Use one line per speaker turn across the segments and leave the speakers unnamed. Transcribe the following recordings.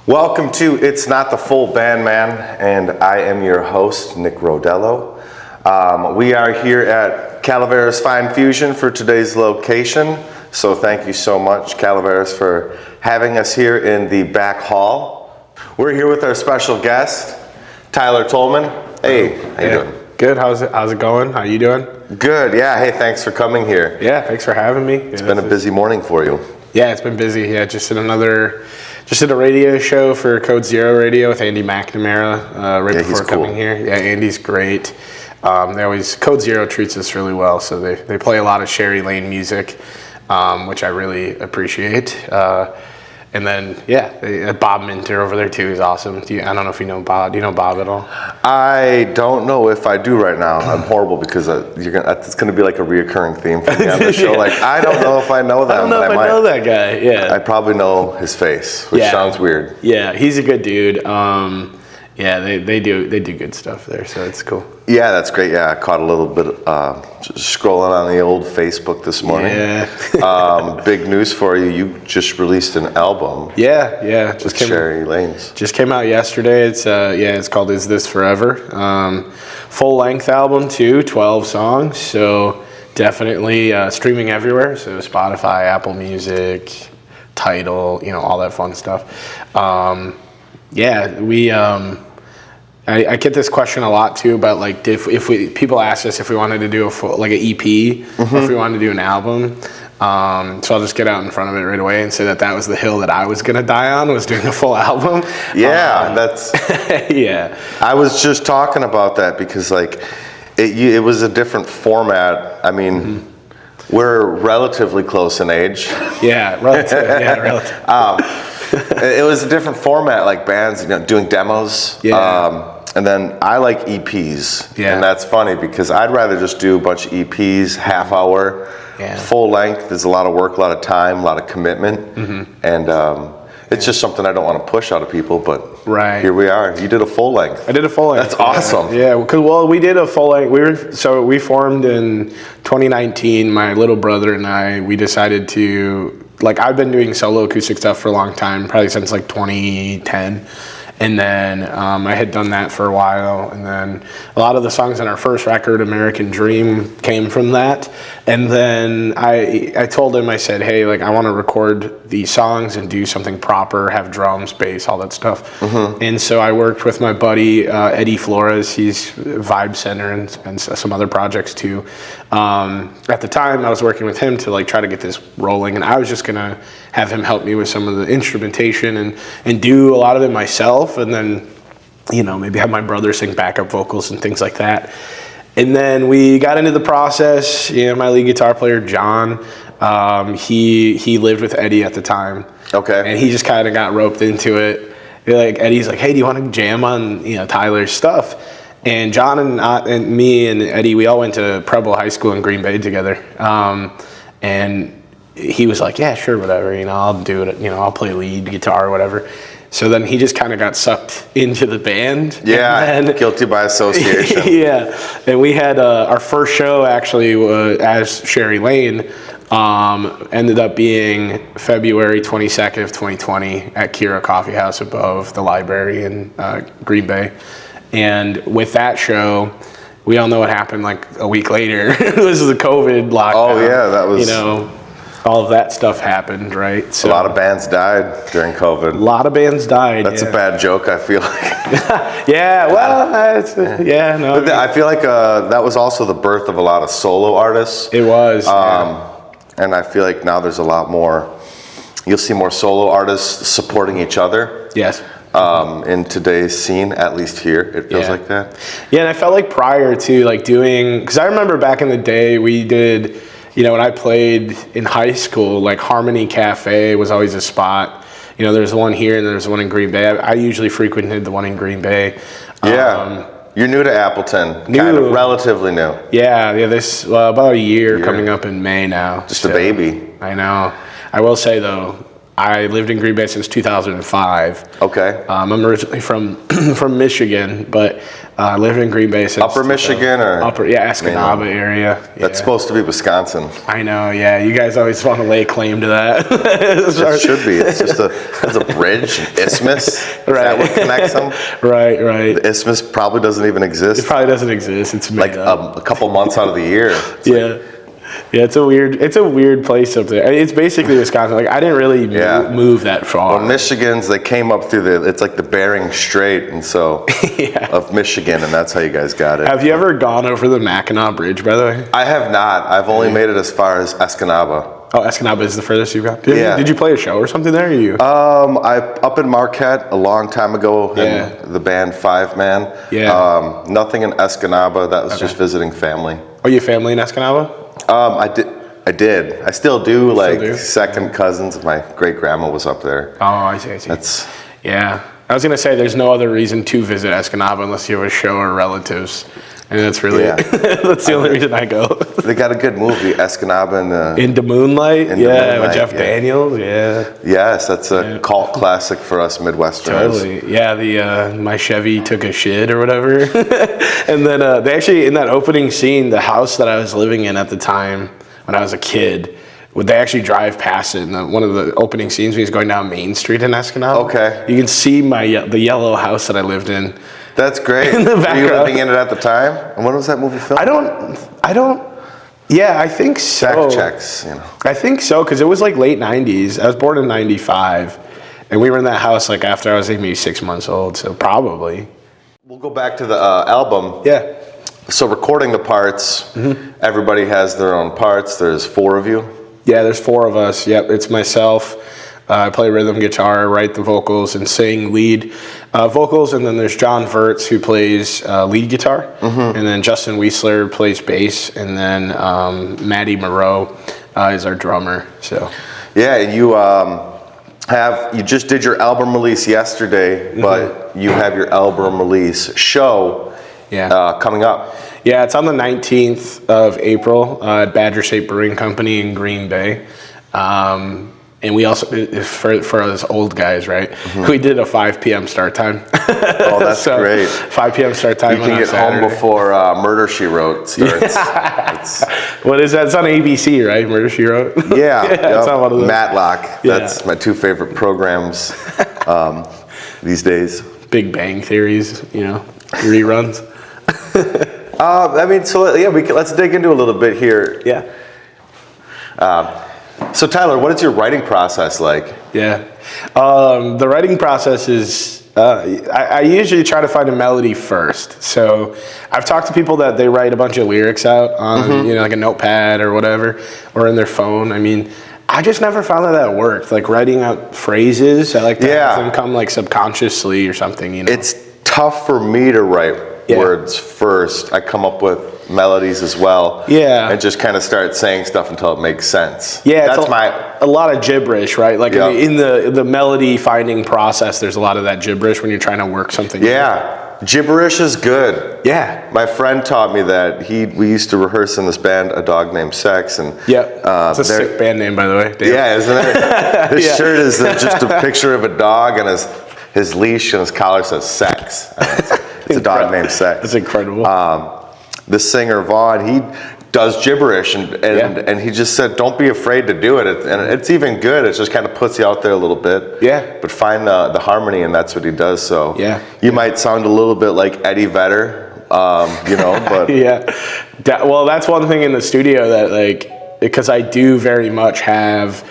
Welcome to It's Not the Full Band Man, and I am your host, Nick Rodello. We are here at Calaveras Fine Fusion for today's location, so thank you so much, Calaveras, for having us here in the back hall. We're here with our special guest, Tyler Tolman. Hey, how you doing?
Good. How's it going? How you doing?
Good. Yeah. Hey, thanks for coming here.
Yeah, thanks for having me.
It's been a busy morning for you.
Yeah, it's been busy. Yeah, just did a radio show for Code Zero Radio with Andy McNamara before coming here. Yeah, Andy's great. Code Zero treats us really well, so they play a lot of Sherry Lane music, which I really appreciate. And then, Bob Minter over there too is awesome. I don't know if you know Bob. Do you know Bob at all?
I don't know if I do right now. I'm horrible because it's going to be like a reoccurring theme for me on the show. Like, I don't know if I know them.
I don't know if I know that guy. Yeah,
I probably know his face, which sounds weird.
Yeah, he's a good dude. They do good stuff there, so it's cool.
Yeah, that's great. Yeah, I caught a little bit just scrolling on the old Facebook this morning.
Yeah.
Big news for you. You just released an album.
Yeah.
With Sherry Lanes.
Just came out yesterday. It's called Is This Forever? Full length album too, 12 songs. So definitely streaming everywhere. So Spotify, Apple Music, Tidal, all that fun stuff. I get this question a lot too about like if people ask us if we wanted to do an EP or if we wanted to do an album. So I'll just get out in front of it right away and say that was the hill that I was gonna die on, was doing a full album.
Yeah, that's
yeah.
I was just talking about that because like it was a different format. I mean, we're relatively close in age.
Yeah, relative.
It was a different format, like bands, doing demos.
Yeah.
And then I like EPs.
Yeah.
And that's funny because I'd rather just do a bunch of EPs, half hour, full length. There's a lot of work, a lot of time, a lot of commitment. And it's just something I don't want to push out of people, but here we are. You did a full length.
I did a full length.
That's awesome.
Yeah, because we did a full length. We formed in 2019. My little brother and I, we decided to, I've been doing solo acoustic stuff for a long time, probably since 2010. And then I had done that for a while, and then a lot of the songs on our first record, American Dream, came from that. And then I told him, I said, hey, I want to record these songs and do something proper, have drums, bass, all that stuff. And so I worked with my buddy Eddie Flores. He's Vibe Center and some other projects too. At the time, I was working with him to try to get this rolling, and I was just gonna have him help me with some of the instrumentation and do a lot of it myself, and then maybe have my brother sing backup vocals and things like that. And then we got into the process. My lead guitar player John, he lived with Eddie at the time.
Okay.
And he just kind of got roped into it. Eddie's like, hey, do you want to jam on Tyler's stuff? And John and me and Eddie, we all went to Preble High School in Green Bay together. And he was like, yeah, sure, whatever, I'll do it, I'll play lead guitar or whatever. So then he just kind of got sucked into the band.
Yeah, guilty by association.
Yeah, and we had our first show actually as Sherry Lane, ended up being February 22nd of 2020 at Kira Coffee House above the library in Green Bay. And with that show, we all know what happened a week later. This is a COVID lockdown.
Oh yeah, that was
all of that stuff happened, right? So
a lot of bands died during COVID.
A lot of bands died.
That's a bad joke, I feel like.
Yeah, well,
I feel like that was also the birth of a lot of solo artists.
It was.
And I feel like now there's a lot more. You'll see more solo artists supporting each other.
Yes.
In today's scene, at least here, it feels like that.
Yeah, and I felt like prior to doing, because I remember back in the day we did. When I played in high school, Harmony Cafe was always a spot. There's one here and there's one in Green Bay. I usually frequented the one in Green Bay.
Yeah. You're new to Appleton. Kind of relatively new.
Yeah. This about a year coming up in May now.
Just a baby.
I know. I will say though, I lived in Green Bay since 2005.
Okay.
I'm originally from from Michigan, but I lived in Green Bay since
Upper Michigan or
Escanaba area.
That's supposed to be Wisconsin.
I know. Yeah, you guys always want to lay claim to that.
It should be. It's just a bridge, an isthmus. Is that what connects them?
Right.
The isthmus probably doesn't even exist.
It probably doesn't exist. It's made
like
up.
a couple months out of the year.
Yeah, it's a weird place up there. It's basically Wisconsin. Like I didn't really move that far.
Well, Michigans, they came up through it's like the Bering Strait, and so of Michigan, and that's how you guys got it.
Have you ever gone over the Mackinac Bridge, by the way?
I have not. I've only made it as far as Escanaba.
Oh, Escanaba is the furthest you've got. Did you play a show or something there? Or
I up in Marquette a long time ago in the band Five Man.
Yeah.
Nothing in Escanaba. That was just visiting family.
Are you family in Escanaba?
I did. I still do. Second cousins. My great grandma was up there.
Oh, I see. I was gonna say there's no other reason to visit Escanaba unless you have a show or relatives, and that's really that's the only reason I go.
They got a good movie, Escanaba
in the Moonlight. With Jeff Daniels. Yeah.
Yes, that's a cult classic for us Midwesterners.
Totally. Yeah. My Chevy took a shit or whatever, and then they actually in that opening scene, the house that I was living in at the time when I was a kid. Would they actually drive past it in one of the opening scenes when he's going down Main Street in Escanaba? Okay. You can see the yellow house that I lived in.
That's great.
In the background.
Were you living in it at the time? And when was that movie filmed?
I don't. Yeah, I think so.
Fact checks,
I think so, because it was like late 90s. I was born in 95. And we were in that house like after I was like maybe 6 months old, so probably.
We'll go back to the album.
Yeah.
So recording the parts, everybody has their own parts. There's 4 of you.
Yeah, there's 4 of us. Yep, it's myself. I play rhythm guitar, write the vocals, and sing lead vocals. And then there's John Vertz, who plays lead guitar. And then Justin Weisler plays bass. And then Maddie Moreau is our drummer. So,
yeah, you just did your album release yesterday, but you have your album release show coming up.
Yeah, it's on the 19th of April at Badger State Brewing Company in Green Bay. And we also, for us old guys, right, we did a 5 p.m. start time.
Oh, that's great.
5 p.m. start time.
You can get home before Murder, She Wrote starts.
What is that? It's on ABC, right? Murder, She Wrote?
Yeah. It's on one of those. Matlock. That's my 2 favorite programs these days.
Big Bang Theories, reruns.
Let's dig into a little bit here.
Yeah.
So Tyler, what is your writing process like?
Yeah. The writing process is, I usually try to find a melody first. So I've talked to people that they write a bunch of lyrics out on, like a notepad or whatever, or in their phone. I mean, I just never found that worked. Like writing out phrases, I like to have them come like subconsciously or something,
It's tough for me to write words first. I come up with melodies as well. Yeah. And just kind of start saying stuff until it makes sense.
Yeah, that's a lot of gibberish, right? Like in the melody finding process, there's a lot of that gibberish when you're trying to work something.
Yeah. Gibberish is good.
Yeah.
My friend taught me that. We used to rehearse in this band, A Dog Named Sex, and
it's a sick band name, by the way. Damn.
Yeah, isn't it? This shirt is just a picture of a dog, and his leash and his collar says sex. It's A Dog Named Sex.
That's incredible.
The singer Vaughn, he does gibberish, and he just said, don't be afraid to do it. And it's even good. It just kind of puts you out there a little bit. Yeah. But find the harmony, and that's what he does. So you might sound a little bit like Eddie Vedder, but
well, that's one thing in the studio that because I do very much have.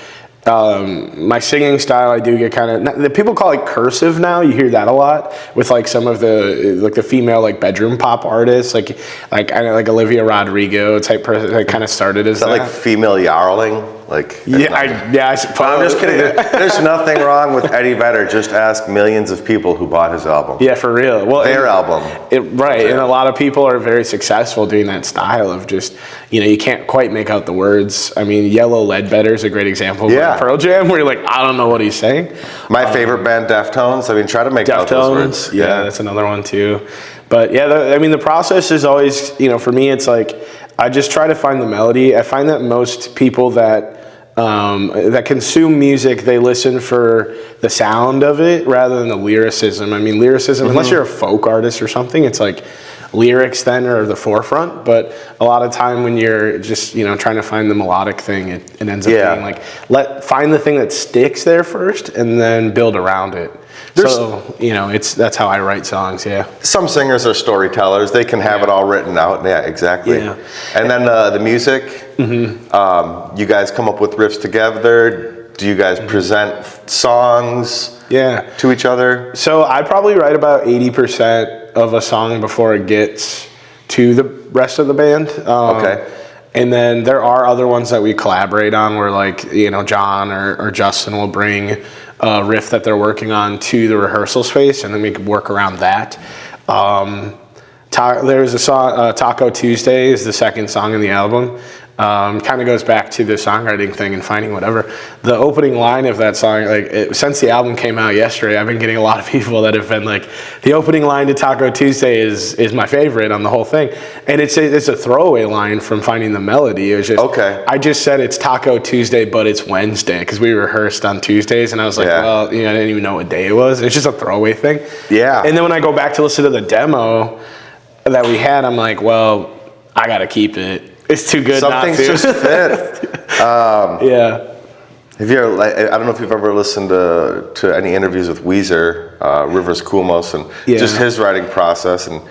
My singing style, I do get kind of, people call it cursive now. You hear that a lot with like some of the female bedroom pop artists, like Olivia Rodrigo type person that kind of started as that.
Like female yarling,
I suppose.
I'm just kidding. There's nothing wrong with Eddie Vedder. Just ask millions of people who bought his album.
Yeah, for real. Well,
their album.
Right, and a lot of people are very successful doing that style of just, you can't quite make out the words. I mean, Yellow Ledbetter is a great example. Yeah. Pearl Jam, where you're like, I don't know what he's saying.
My favorite band, Deftones. I mean, try to make out those words.
Yeah, that's another one too. But yeah, the process is always, for me, it's like I just try to find the melody. I find that most people that that consume music, they listen for the sound of it rather than the lyricism. I mean, lyricism, unless you're a folk artist or something, it's like lyrics then are the forefront. But a lot of time when you're just, trying to find the melodic thing, it ends up being like, find the thing that sticks there first and then build around it. That's how I write songs, yeah.
Some singers are storytellers. They can have it all written out. Yeah, exactly. Yeah. And then the music, you guys come up with riffs together. Do you guys present songs to each other?
So I probably write about 80% of a song before it gets to the rest of the band. Okay. And then there are other ones that we collaborate on where John or Justin will bring a riff that they're working on to the rehearsal space, and then we can work around that. There's a song, Taco Tuesday is the second song in the album. Kind of goes back to the songwriting thing and finding whatever. The opening line of that song, since the album came out yesterday, I've been getting a lot of people that have been like, the opening line to Taco Tuesday is my favorite on the whole thing. And it's a throwaway line from Finding the Melody. It was just, I just said it's Taco Tuesday, but it's Wednesday, because we rehearsed on Tuesdays, and I was like, I didn't even know what day it was. It's just a throwaway thing. Yeah. And then when I go back to listen to the demo that we had, I'm like, well, I got to keep it. It's too good not to.
Some things just fit. Have you ever, I don't know if you've ever listened to any interviews with Weezer, Rivers Cuomo, and just his writing process, and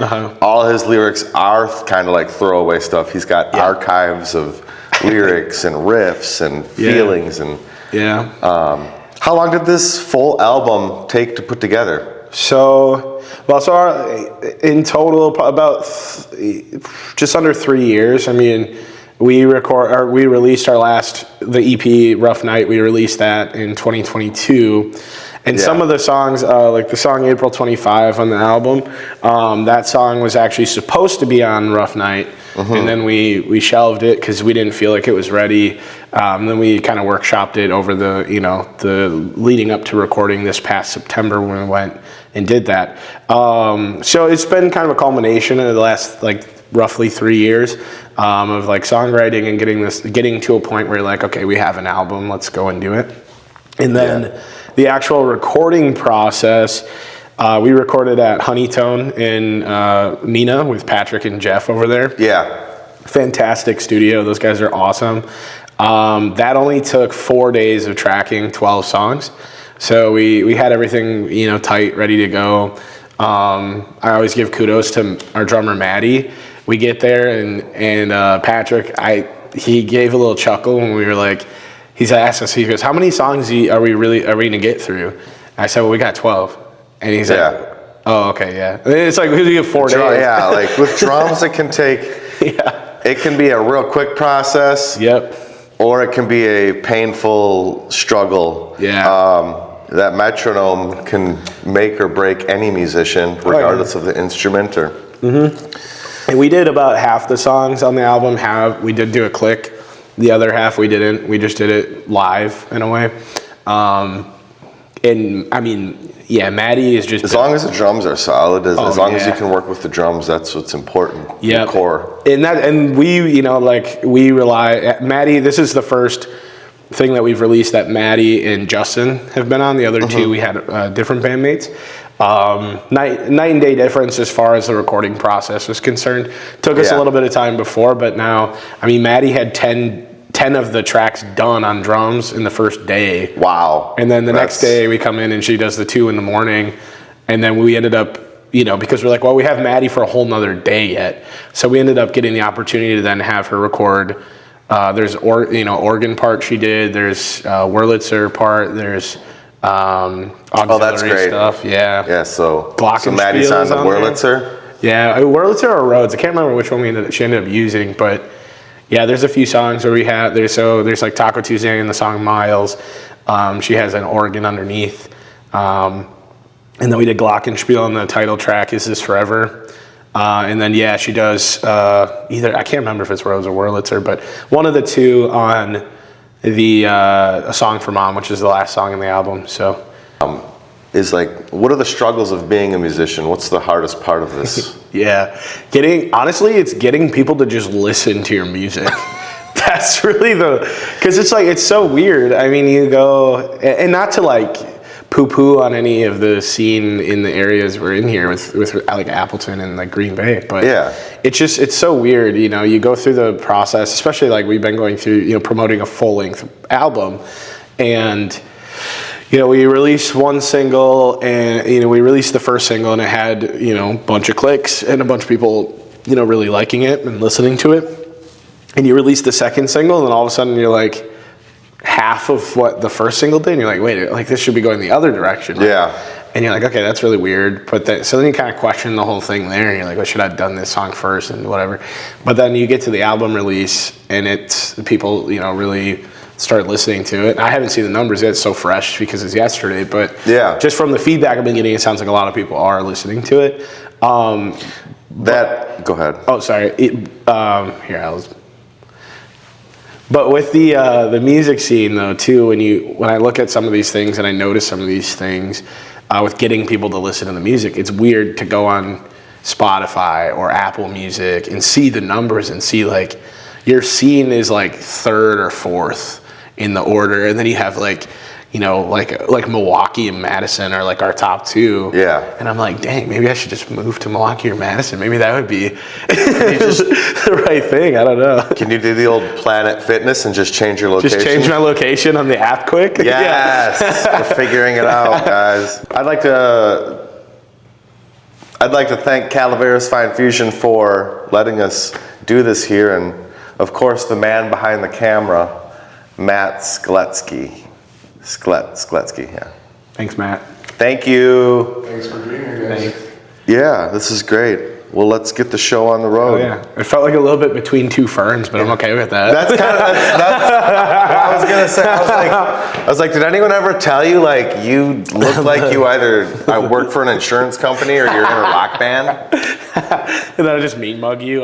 all his lyrics are kind of like throwaway stuff. He's got archives of lyrics and riffs and feelings. And how long did this full album take to put together?
In total, about just under 3 years. I mean, we released the EP, Rough Night, we released that in 2022. And some of the songs, like the song April 25 on the album, that song was actually supposed to be on Rough Night. And then we shelved it because we didn't feel like it was ready. Then we kind of workshopped it over the leading up to recording this past September when we went and did that. So it's been kind of a culmination of the last roughly 3 years of songwriting and getting to a point where you're like, okay, we have an album, let's go and do it. And then the actual recording process, we recorded at Honeytone in Neenah with Patrick and Jeff over there. Yeah. Fantastic studio. Those guys are awesome. That only took 4 days of tracking 12 songs. So we had everything, tight, ready to go. I always give kudos to our drummer, Maddie. We get there and Patrick, he gave a little chuckle when we were like, he asked us, he goes, how many songs are we going to get through? I said, well, we got 12. And he's like, oh, okay, yeah. And it's like, we have 4 days.
Yeah, like with drums, it can take, it can be a real quick process. Yep. Or it can be a painful struggle. Yeah. That metronome can make or break any musician, regardless of the instrument.
And we did about half the songs on the album. We did do a click. The other half we didn't. We just did it live in a way. And I mean, Maddie is just...
As long as the drums are solid, as long as you can work with the drums, that's what's important. Yeah. The core.
And we, we rely... Maddie, this is the first thing that we've released that Maddie and Justin have been on. The other two, we had different bandmates. Night and day difference as far as the recording process was concerned. Took us a little bit of time before, but now, I mean, Maddie had 10 of the tracks done on drums in the first day. Wow. And then the next day we come in and she does the 2 in the morning. And then we ended up, because we're like, well, we have Maddie for a whole nother day yet. So we ended up getting the opportunity to then have her record. There's organ part she did. There's Wurlitzer part. There's auxiliary stuff. Yeah.
Yeah. So Maddie's on the Wurlitzer.
Yeah, Wurlitzer or Rhodes. I can't remember which one she ended up using, but yeah, there's a few songs where we have there's like Taco Tuesday and the song Miles. She has an organ underneath, and then we did Glockenspiel on the title track. Is This Forever? And then she does either, I can't remember if it's Rhodes or Wurlitzer, but one of the two on the A Song for Mom, which is the last song in the album. So,
what are the struggles of being a musician? What's the hardest part of this?
Honestly, it's getting people to just listen to your music. That's really because it's like, it's so weird. I mean, you go, and not to like poo-poo on any of the scene in the areas we're in here with like Appleton and like Green Bay, but
Yeah.
it's so weird. You know, you go through the process, especially like we've been going through, you know, promoting a full-length album, and you know, we released one single, and you know, we released the first single, and it had, you know, a bunch of clicks and a bunch of people, you know, really liking it and listening to it. And you release the second single, and then all of a sudden you're like half of what the first single did, and you're like, wait, like this should be going the other direction, right?
Yeah.
And you're like, okay, that's really weird. But so then you kind of question the whole thing there, and you're like, well, should I have done this song first and whatever? But then you get to the album release, and it's people, you know, really start listening to it. I haven't seen the numbers yet; it's so fresh because it's yesterday. But
Yeah.
just from the feedback I've been getting, it sounds like a lot of people are listening to it.
Go ahead.
Oh, sorry. But with the music scene though too, when I look at some of these things and I notice some of these things with getting people to listen to the music, it's weird to go on Spotify or Apple Music and see the numbers and see like your scene is like third or fourth in the order, and then you have like, you know, like Milwaukee and Madison are like our top two.
Yeah.
And I'm like, dang, maybe I should just move to Milwaukee or Madison. Maybe that would be the right thing. I don't know.
Can you do the old Planet Fitness and just change your location?
Just change my location on the app quick?
Yes. We're figuring it out, guys. I'd like to thank Calaveras Fine Fusion for letting us do this here, and of course the man behind the camera, Matt Skletsky. Skletsky, yeah.
Thanks, Matt.
Thank you.
Thanks for being here, guys.
Thanks.
Yeah, this is great. Well, let's get the show on the road.
Oh, yeah. It felt like a little bit between two ferns, but I'm okay with that.
That's kind of that's what I was gonna say. I was like, did anyone ever tell you like you look like you either work for an insurance company or you're in a rock band?
And then I just mean mug you.